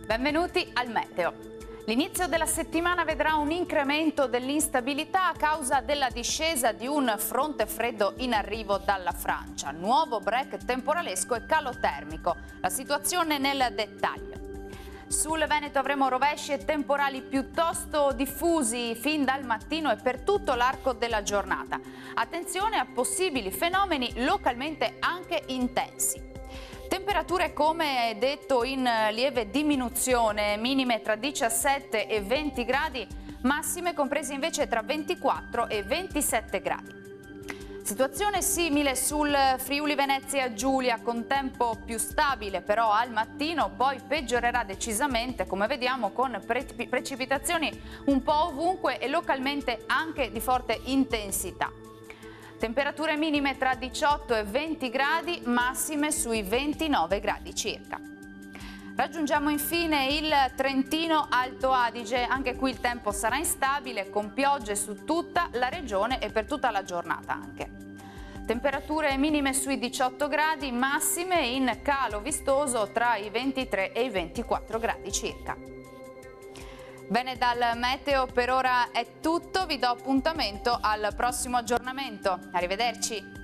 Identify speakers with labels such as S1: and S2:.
S1: Benvenuti al Meteo. L'inizio della settimana vedrà un incremento dell'instabilità a causa della discesa di un fronte freddo in arrivo dalla Francia, nuovo break temporalesco e calo termico. La situazione nel dettaglio. Sul Veneto avremo rovesci e temporali piuttosto diffusi fin dal mattino e per tutto l'arco della giornata. Attenzione a possibili fenomeni localmente anche intensi. Temperature, come detto, in lieve diminuzione, minime tra 17 e 20 gradi, massime comprese invece tra 24 e 27 gradi. Situazione simile sul Friuli Venezia Giulia, con tempo più stabile però al mattino, poi peggiorerà decisamente, come vediamo, con precipitazioni un po' ovunque e localmente anche di forte intensità. Temperature minime tra 18 e 20 gradi, massime sui 29 gradi circa. Raggiungiamo infine il Trentino Alto Adige, anche qui il tempo sarà instabile con piogge su tutta la regione e per tutta la giornata anche. Temperature minime sui 18 gradi, massime in calo vistoso tra i 23 e i 24 gradi circa. Bene, dal Meteo per ora è tutto, vi do appuntamento al prossimo aggiornamento. Arrivederci.